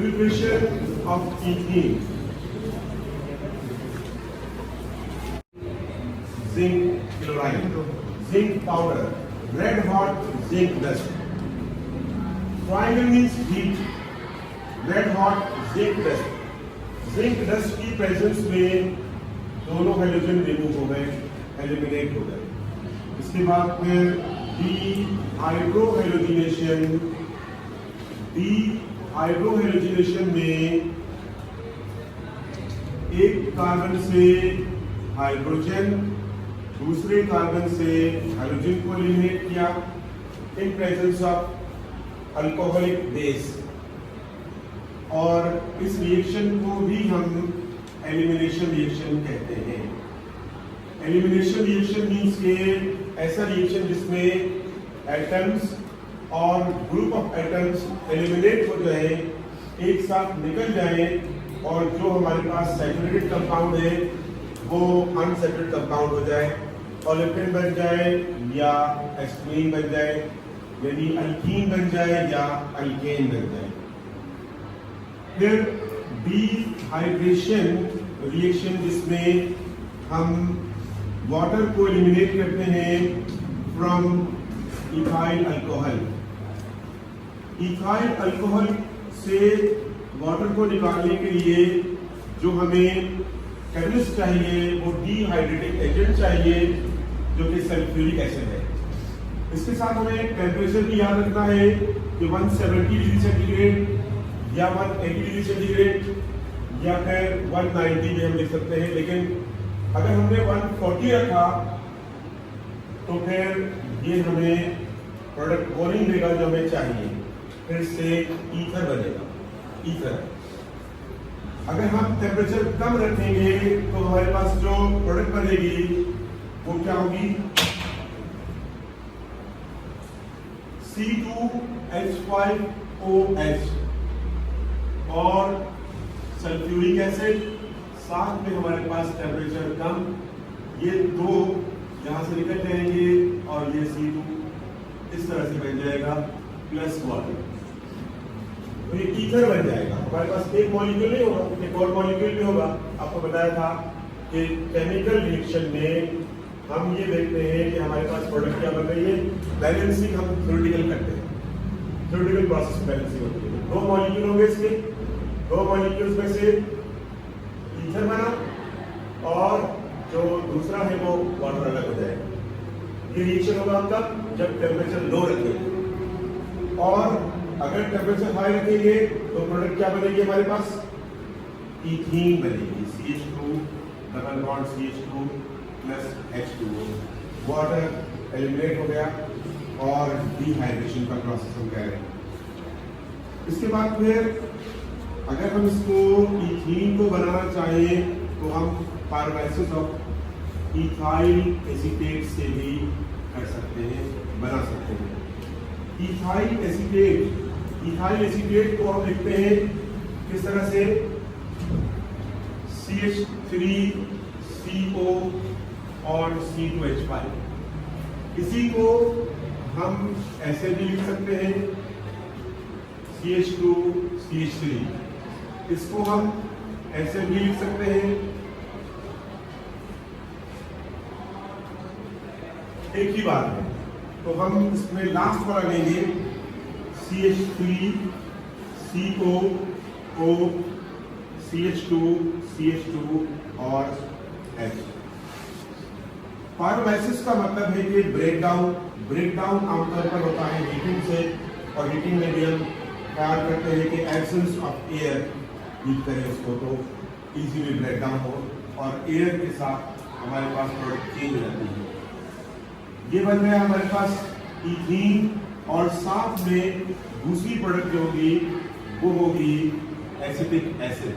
Filtration of ethene. Zinc chloride, zinc powder, red hot zinc dust. Triangle means heat, red hot zinc dust. Zinc dust की presence में दोनों hydrogen remove हो गए, eliminate हो गए। इसके बाद फिर डीहाइड्रोहेलोजिनेशन में एक कार्बन से हाइड्रोजन दूसरे कार्बन से हाइड्रोजन को एलिमिनेट किया in presence of alcoholic base, और इस रिएक्शन को भी हम एलिमिनेशन रिएक्शन कहते हैं। एलिमिनेशन रिएक्शन मींस के ऐसा रिएक्शन जिसमें एटम्स और ग्रुप ऑफ एटम्स एलिमिनेट हो जाए, एक साथ निकल जाए, और जो हमारे पास सैचुरेटेड कंपाउंड है वो अनसैचुरेटेड कंपाउंड हो जाए, ओलेफिन बन जाए या एस्ट्रीन बन जाए, यानी अल्कीन बन जाए या अल्केन बन जाए। फिर डिहाइड्रेशन रिएक्शन जिसमें हम वाटर को एलिमिनेट करते हैं from ethyl alcohol. Ethyl alcohol से वाटर को निकालने के लिए जो हमें कैटलिस्ट चाहिए वो डिहाइड्रेटिंग एजेंट चाहिए जो कि सल्फ्यूरिक एसिड है। इसके साथ हमें टेम्परेचर भी याद रखना है कि 170 डिग्री सेंटीग्रेड या 180 डिग्री सेंटीग्रेड या फिर 190 भी हम लिख सकते हैं, लेकिन अगर हमने 140 रखा तो फिर ये हमें प्रोडक्ट वॉल्यूम देगा जो हमें चाहिए, फिर से ईथर बनेगा। ईथर अगर हम टेम्परेचर कम रखेंगे तो हमारे पास जो प्रोडक्ट बनेगी वो क्या होगी? C2H5OH और सल्फ्यूरिक एसिड, साथ में हमारे पास टेम्परेचर कम, ये दो यहां से निकल जाएंगे और ये C2 इस तरह से बन जाएगा प्लस वाटर, तो ये ईथर बन जाएगा। हमारे पास एक मॉलिक्यूल नहीं होगा, एक और मॉलिक्यूल भी होगा। आपको बताया था कि केमिकल रिएक्शन में हम ये देखते हैं कि हमारे पास प्रोडक्ट क्या बन रही है। बैलेंसिंग हम थ्योरेटिकल करते हैं, थ्योरेटिकल प्रोसेस बैलेंसिंग होती है। दो मॉलिक्यूल होंगे, इसके दो मॉलिक्यूल्स में से ईथर बना और जो दूसरा है वो वाटर अलग हो जाएगा। ये रिएक्शन होगा कब? जब टेम्परेचर लो रखेंगे, और अगर टेम्परेचर हाई रखेंगे तो प्रोडक्ट क्या बनेगी हमारे पास? ईथीन बनेगी। CH2 double bond CH2 plus H2O, water eliminate हो गया और डिहाइड्रेशन का प्रोसेस हम कह रहे हैं। इसके बाद फिर अगर हम इसको ईथीन को बनाना चाहें तो हम पायरोलाइसिस ऑफ इथाइल एसीटेट से भी कर सकते हैं, बना सकते हैं। इथाइल एसीटेट को हम लिखते हैं किस तरह से? CH3CO और C2H5। इसी को हम ऐसे भी लिख सकते हैं CH2 CH3, इसको हम ऐसे भी लिख सकते हैं। एक ही बात है, तो हम इसमें लास्ट वाला लेंगे CH3CO CH2 और H। पायरोलाइसिस का मतलब है कि ब्रेकडाउन आमतौर पर होता है हीटिंग से, और हीटिंग में भी हम ख्याल करते हैं कि एब्सेंस ऑफ एयर हीट करें उसको तो इजीली ब्रेकडाउन हो, और एयर के साथ हमारे पास प्रोडक्ट चेंज हो जाती है। ये बन गया हमारे पास ईथीन, और साथ में दूसरी प्रोडक्ट जो होगी वो होगी एसिटिक एसिड।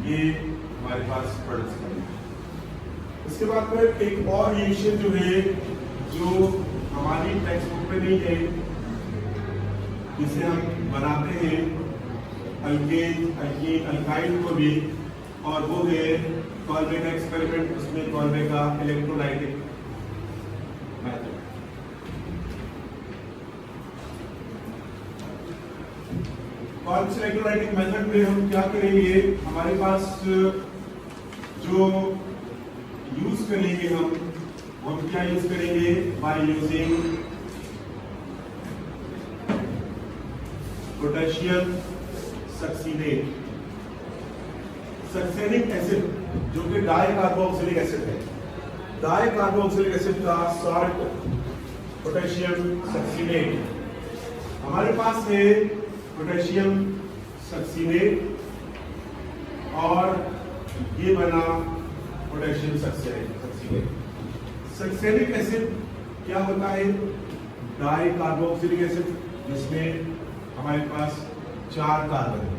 ये हमारे पास प्रोडक्ट्स बनेंगे। इसके बाद फिर एक और रिएक्शन जो है जो हमारी टेक्स्ट बुक में नहीं है, जिसे हम बनाते हैं अल्काइन को भी, और वो है कॉल्वे का एक्सपेरिमेंट। उसमें कॉल्वे का इलेक्ट्रोलाइटिक कौन से इलेक्ट्रोलाइटिक मेथड में हम क्या करेंगे, हमारे पास जो यूज करेंगे हम क्या यूज करेंगे, by using potassium succinate, succinic acid जो कि डाई कार्बोक्सिलिक एसिड है, डाई कार्बोक्सिलिक एसिड का सॉल्ट पोटेशियम सक्सीनेट। हमारे पास है पोटेशियम सक्सीनेट और ये बना पोटेशियम सक्सीनेट। सक्सेनिक एसिड क्या होता है, डाई कार्बोक्सिलिक एसिड जिसमें हमारे पास 4 कार्बन है।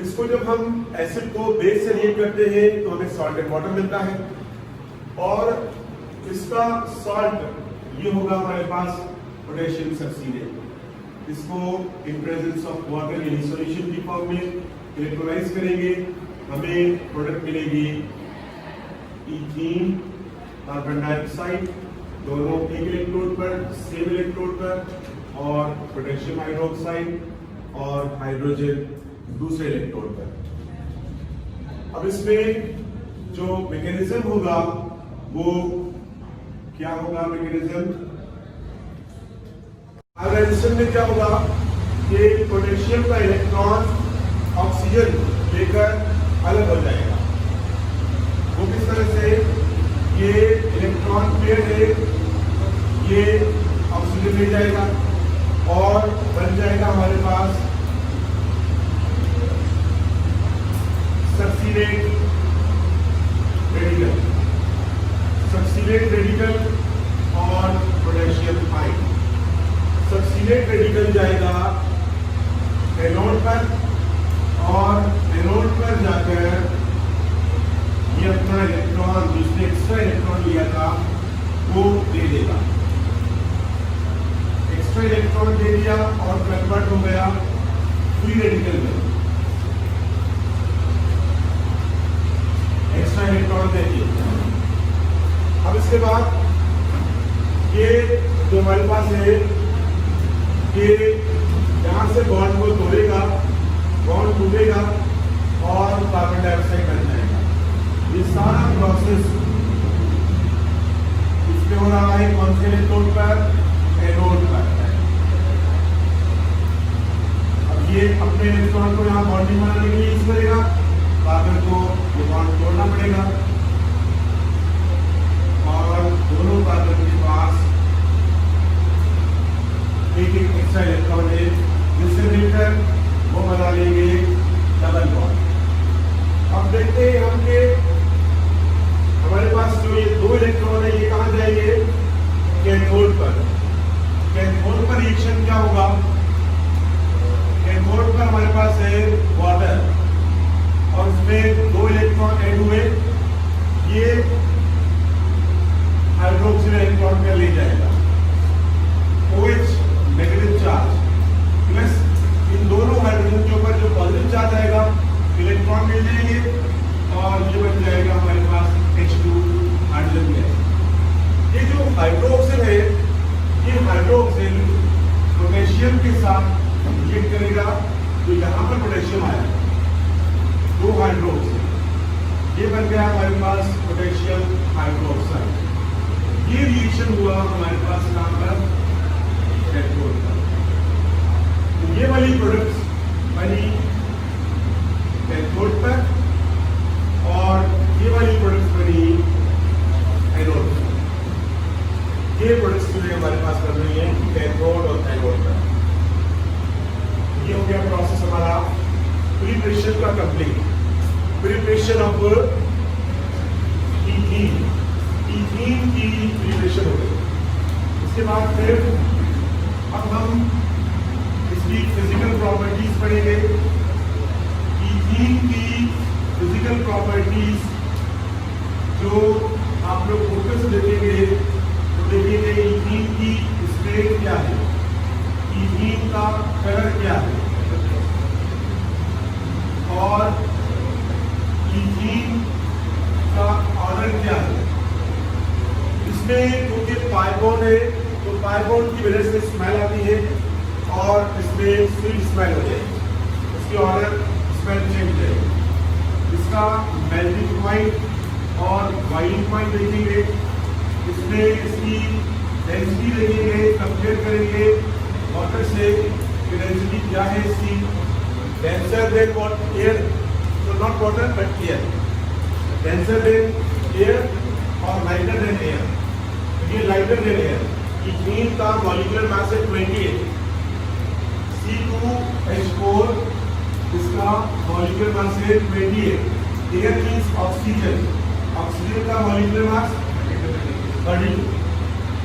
इसको जब हम एसिड को बेस से रिएक्ट करते हैं तो हमें सॉल्टेड वाटर मिलता है और इसका सॉल्ट ये होगा हमारे पास पोटेशियम सक्सीनेट। इसको इन प्रेजेंस ऑफ वाटर यानी सॉल्यूशन की फॉर्म में इलेक्ट्रोलाइज करेंगे, हमें प्रोडक्ट मिलेगी इथीन कार्बन डाइऑक्साइड, दोनों एक इलेक्ट्रोड पर, सेम इलेक्ट्रोड पर, और पोटेशियम हाइड्रोक्साइड और हाइड्रोजन दूसरे इलेक्ट्रोड पर। अब इसमें जो मैकेनिज्म होगा वो क्या होगा, मैकेनिज्म हाइब्रिडाइजेशन में क्या होगा कि पोटेशियम का इलेक्ट्रॉन ऑक्सीजन लेकर अलग हो जाएगा। वो किस तरह से, ये इलेक्ट्रॉन पेयर है, ये ऑक्सीजन ले जाएगा और बन जाएगा हमारे पास सक्सीनेट रेडिकल, सक्सीनेट रेडिकल और पोटेशियम आयन। सक्सीनेट रेडिकल जाएगा एनोड पर और एनोड पर जाकर ये अपना इलेक्ट्रॉन, जिसने एक्स्ट्रा इलेक्ट्रॉन लिया था वो दे देगा। एक्स्ट्रा इलेक्ट्रॉन दे दिया और कन्वर्ट हो गया फ्री रेडिकल में, एक्स्ट्रा इलेक्ट्रॉन दे दिया। अब इसके बाद ये जो हमारे पास है कि यहां से बॉन्ड को तोड़ेगा, बॉन्ड टूटेगा और कार्बन डाइऑक्साइड बन जाएगा। ये सारा प्रोसेस इसमें हो रहा है कौन से इलेक्ट्रोड पर, एनोड पर। अब ये अपने इलेक्ट्रॉन को यहाँ बॉन्डिंग बनाने के लिए यूज करेगा, कार्बन को ये बॉन्ड तोड़ना पड़ेगा और दोनों कार्बन के पास एक एक एक्स्ट्रा इलेक्ट्रॉन है, जिससे मिलकर वो बना लेंगे डबल बॉन्ड। अब देखते हैं हम कि हमारे पास जो ये 2 इलेक्ट्रॉन है ये कहां जाएंगे, कैथोड पर। कैथोड पर रिएक्शन क्या होगा, कैथोड पर हमारे पास है वाटर और उसमें 2 इलेक्ट्रॉन ऐड हुए, ये हाइड्रोक्सिल इलेक्ट्रॉन पे ले जाएगा OH नेगेटिव चार्ज प्लस इन दोनों हाइड्रोजन के ऊपर जो पॉजिटिव चार्ज आएगा, इलेक्ट्रॉन मिल जाएंगे और ये बन जाएगा हमारे पास H2 हाइड्रोजन गैस। ये जो हाइड्रोक्सिल है, ये हाइड्रोक्सिल पोटेशियम के साथ रिएक्ट करेगा, तो यहाँ पर पोटेशियम आया 2 हाइड्रोक्सिल, ये बन गया हमारे पास पोटेशियम हाइड्रोक्साइड। ये रिएक्शन हुआ हमारे पास कहां पर, कैथोड पर। तो ये वाली प्रोडक्ट्स बनी कैथोड पर और ये वाली प्रोडक्ट्स बनी एनोड पर। ये प्रोडक्ट्स जो हमारे पास बन रही है कैथोड और एनोड पर। ये हो गया प्रोसेस हमारा प्रिपरेशन का complete. Preparation of ethene, ethene की प्रिपरेशन हो गई। इसके बाद फिर अब हम इसकी फिजिकल प्रॉपर्टीज पढ़ेंगे। इथीन की फिजिकल प्रॉपर्टीज जो आप लोग फोकस से देखेंगे तो देखेंगे इथीन की स्टेट क्या है, इथीन का कलर क्या है और इथीन का ऑर्डर क्या है। इसमें क्योंकि पाइबोन है तो पाइबोन की वजह से स्मेल आती है और इसमें स्वीट स्मेल हो जाएगी, इसकी ऑर्डर स्मेल चेंज हो जाएगी। इसका मेल्टिंग पॉइंट और बॉइलिंग पॉइंट देखेंगे, इसमें इसकी डेंसिटी देखेंगे, कंपेयर करेंगे वाटर से कि डेंसिटी क्या है इसकी, डेंसर देन वॉट एयर, तो not water but air, denser then air और लाइटर देन एयर। ये लाइटर देन एयर, इथेन का मॉलिक्यूलर मास है 28, C2H4 इसका मॉलिक्यूलर मास है 28, एयर मींस ऑक्सीजन, ऑक्सीजन का मॉलिक्यूलर मास 32,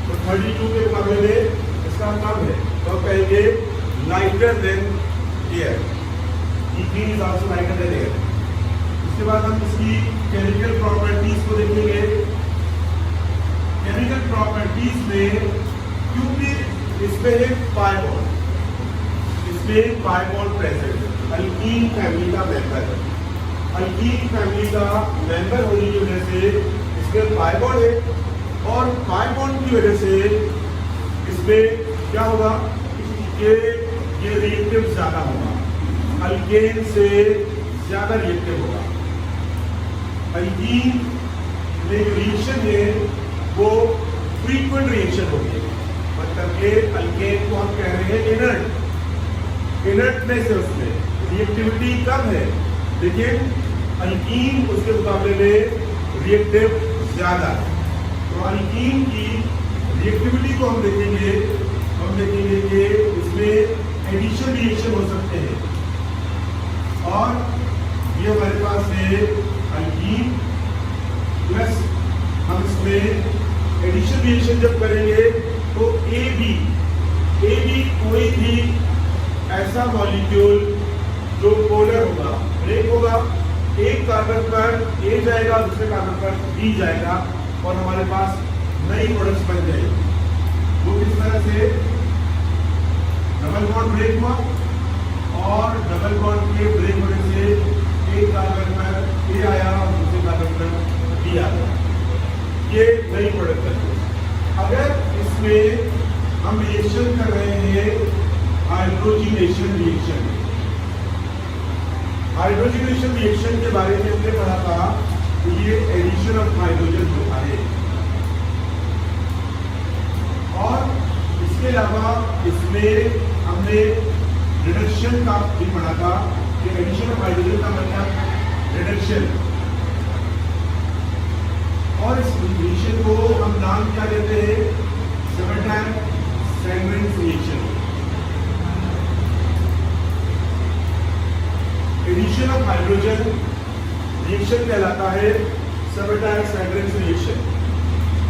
तो 32 के मुकाबले में इसका कम है, तो कहेंगे lighter than air, ethane is also lighter than air. इसके बाद हम इसकी केमिकल प्रॉपर्टीज को देखेंगे। केमिकल प्रॉपर्टीज में क्योंकि इसमें है पाई बॉन्ड, इसमें pi bond present, alkyne family का मेंबर है, अल्कीन फैमिली का मेंबर होने की वजह से इसमें पाई बॉन्ड है, और पाई बॉन्ड की वजह से इसमें क्या होगा कि ये रिएक्टिव ज्यादा होगा, अल्केन से ज्यादा रिएक्टिव होगा। अल्कीन में जो रिएक्शन है वो फ्रीक्वेंट रिएक्शन होगी, मतलब कि अल्केन को हम कह रहे हैं इनर्ट, इनर्टनेस है उसमें, रिएक्टिविटी कम है, लेकिन अल्कीन उसके मुकाबले में रिएक्टिव ज्यादा है। तो अल्कीन की रिएक्टिविटी को हम देखेंगे कि इसमें एडिशन रिएक्शन हो सकते हैं, और ये हमारे पास है अल्कीन प्लस, हम इसमें एडिशन रिएक्शन जब करेंगे तो ए बी कोई भी ऐसा मॉलिक्यूल जो पोलर होगा, ब्रेक होगा, एक कार्बन पर ए जाएगा, दूसरे कार्बन पर बी जाएगा, और हमारे पास नई प्रोडक्ट्स बन जाएगी। वो किस तरह से, डबल बॉन्ड ब्रेक हुआ और डबल बॉन्ड के ब्रेक होने से एक कार्बन पर ए आया और दूसरे कार्बन पर बी आ गया, ये नई प्रोडक्ट है। अगर इसमें हम रिएक्शन कर रहे हैं हाइड्रोजिनेशन रिएक्शन, हाइड्रोजिनेशन रिएक्शन के बारे में हमने पढ़ा था, तो ये एडिशन ऑफ हाइड्रोजन होता है, और इसके अलावा इसमें हमने रिडक्शन का भी पढ़ा था कि एडिशन ऑफ हाइड्रोजन का मतलब रिडक्शन, और इस रिएक्शन को हम नाम क्या देते हैं, Sabatier Senderens reaction. Addition of hydrogen reaction कहलाता है सेबेटान-सैंगरेन रिएक्शन,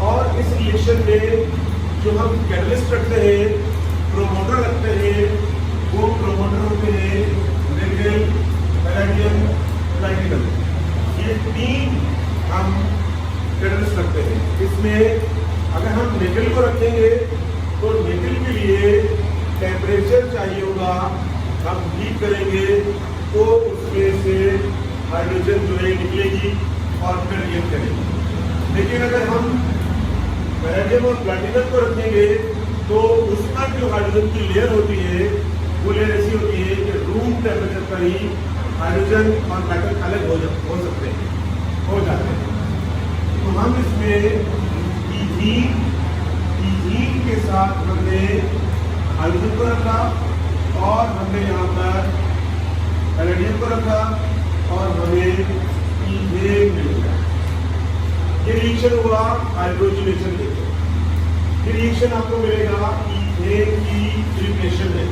और इस रिएक्शन में जो हम कैटलिस्ट रखते हैं, प्रोमोटर रखते हैं, वो प्रोमोटर होते हैं निकेल, पैलेडियम, प्लैटिनम, ये तीन हम कैटलिस्ट रखते हैं। इसमें अगर हम निकेल को रखेंगे तो निकेल के लिए टेम्परेचर चाहिए होगा, हम हीट करेंगे तो उसमें से हाइड्रोजन जो है निकलेगी और फिर रिएक्ट करेगी। लेकिन अगर हम पैलेडियम और प्लैटिनम को रखेंगे तो उसका जो हाइड्रोजन की लेयर होती है वो लेयर ऐसी होती है कि रूम टेम्परेचर पर ही हाइड्रोजन और मेटल अलग हो जाते हैं। तो हम इसमें ईथीन के साथ हमने हाइड्रोजन को रखा, और हमने यहाँ पर पैलेडियम को रखा, और हमें ईथेन मिलेगा। ये रिएक्शन हुआ हाइड्रोजनेशन रिएक्शन। ये रिएक्शन आपको मिलेगा ईथेन की इलिमिनेशन में।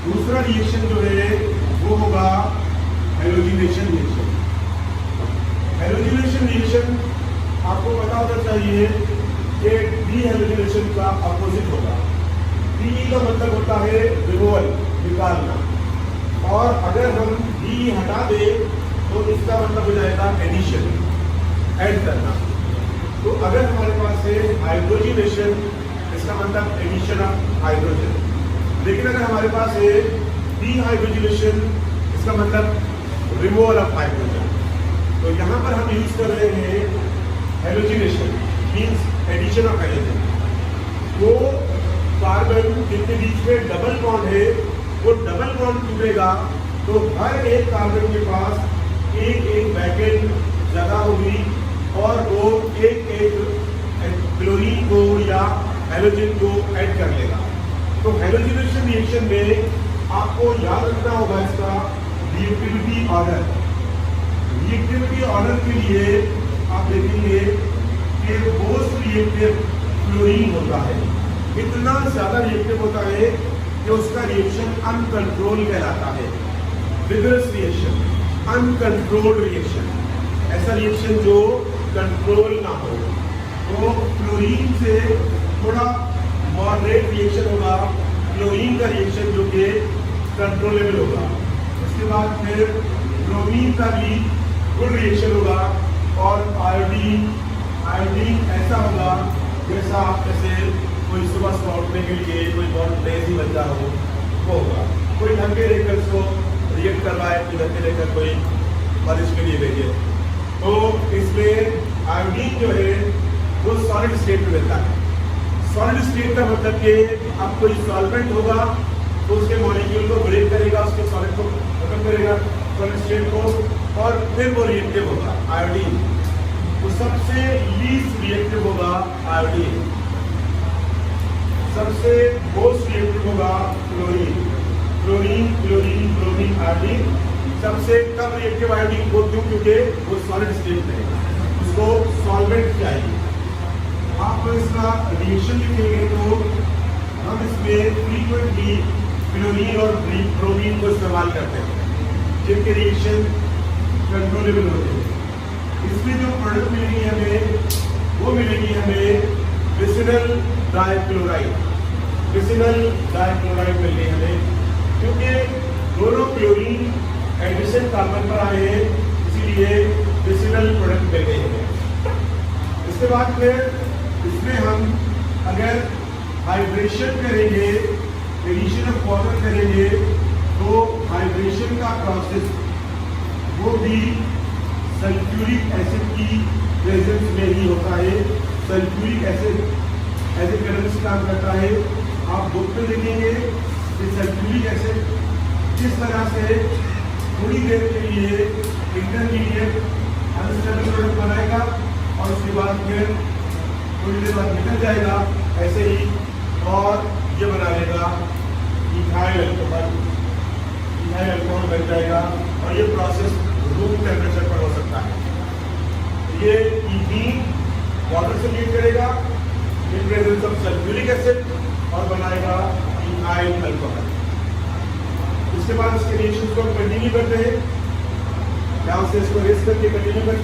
दूसरा रिएक्शन जो है वो होगा हैलोजिनेशन रिएक्शन। हैलोजिनेशन रिएक्शन आपको पता होना चाहिए कि डीहैलोजिनेशन का अपोजिट होगा। डी का मतलब होता है रिमूवल, निकालना, और अगर हम डी हटा दें तो इसका मतलब हो जाएगा एडिशन, ऐड करना। तो अगर हमारे पास है हाइड्रोजिनेशन, इसका मतलब एडिशन ऑफ हाइड्रोजन। लेकिन अगर हमारे पास है डीहाइड्रोजिनेशन, इसका मतलब रिमूवल ऑफ हाइड्रोजन। तो यहाँ पर हम यूज कर रहे हैं halogenation, means addition of hydrogen. वो कार्बन जिनके बीच में डबल बॉन्ड है वो डबल बॉन्ड टूटेगा तो हर एक कार्बन के पास एक एक वैकेंट जगह होगी और वो एक एक क्लोरीन को या हैलोजन को ऐड कर लेगा। तो हैलोजिनेशन रिएक्शन में आपको याद रखना होगा इसका रिएक्टिविटी ऑर्डर। रिएक्टिविटी ऑर्डर के लिए आप देखेंगे कि मोस्ट रिएक्टिव क्लोरीन होता है, इतना ज्यादा रिएक्टिव होता है कि उसका रिएक्शन अनकंट्रोल कहलाता है। विगरस रिएक्शन, अनकंट्रोल्ड रिएक्शन, ऐसा रिएक्शन जो कंट्रोल ना हो। तो क्लोरीन से थोड़ा मॉडरेट रिएक्शन होगा, क्लोरीन का रिएक्शन जो कि कंट्रोलेबल होगा। उसके बाद फिर ब्रोमीन का भी गुड रिएक्शन होगा और आयोडीन ऐसा होगा जैसा आप जैसे कोई सुबह सुबह उठने के लिए कोई बहुत लेजी बच्चा हो वो होगा, कोई ढंग के लेकर उसको रिएक्ट करवाए, ढंग के लेकर कोई बारिश के लिए भेजे। तो इसमें आयोडीन जो है वो सॉलिड स्टेट में मिलता है। सॉलिड स्टेट का मतलब कि अब कोई सॉल्वेंट होगा तो उसके मॉलिक्यूल को ब्रेक करेगा, उसके सॉलिड को खत्म करेगा सॉलिड स्टेट को और फिर वो रिएक्टिव होगा आयोडीन। तो सबसे लीस्ट रिएक्टिव होगा आयोडीन, सबसे मोस्ट रिएक्टिव होगा chlorine. Chlorine, chlorine, bromine, iodine सबसे कम रिएक्टिव आयोडीन वो क्यों? क्योंकि वो सॉलिड स्टेट में है, उसको सॉल्वेंट चाहिए। आप इसका रिएक्शन लिखेंगे तो हम इसमें फ्रीक्वेंटली क्लोरीन और ब्रोमीन को इस्तेमाल करते हैं जिनके रिएक्शन कंट्रोलेबल होते हैं। इसमें जो प्रोडक्ट मिलेगी हमें वो मिलेगी हमें विसिनल डाइक्लोराइड। विसिनल डाइक्लोराइड मिल गई हमें क्योंकि दोनों क्लोरीन एडिशन कार्बन पर आए हैं, इसीलिए विसिनल प्रोडक्ट मिल गई हमें। इसके बाद फिर इसमें हम अगर हाइड्रेशन करेंगे, एडिशन ऑफ वाटर करेंगे तो हाइड्रेशन का प्रोसेस वो भी सल्फ्यूरिक एसिड की प्रेजेंस में ही होता है। Sulphuric acid as a catalyst काम करता है। आप बुक में देखेंगे कि सल्फ्यूरिक एसिड किस तरह से थोड़ी देर के लिए इंटरमीडिएट अनस्टेबल प्रोडक्ट बनाएगा और उसके बाद फिर थोड़ी देर बाद निकल जाएगा ऐसे ही और ये बना लेगा इथाइल अल्कोहल। इथाइल अल्कोहल बन जाएगा और ये प्रोसेस रूम टेम्परेचर पर हो सकता है। ये इथीन वाटर से लीड करेगा in presence of sulphuric acid और बनाएगा इथाइल अल्कोहल। उसके बाद इसके रिएक्शन को कंटिन्यू करते हैं, यहाँ से इसको रेस करके कंटिन्यू करते हैं।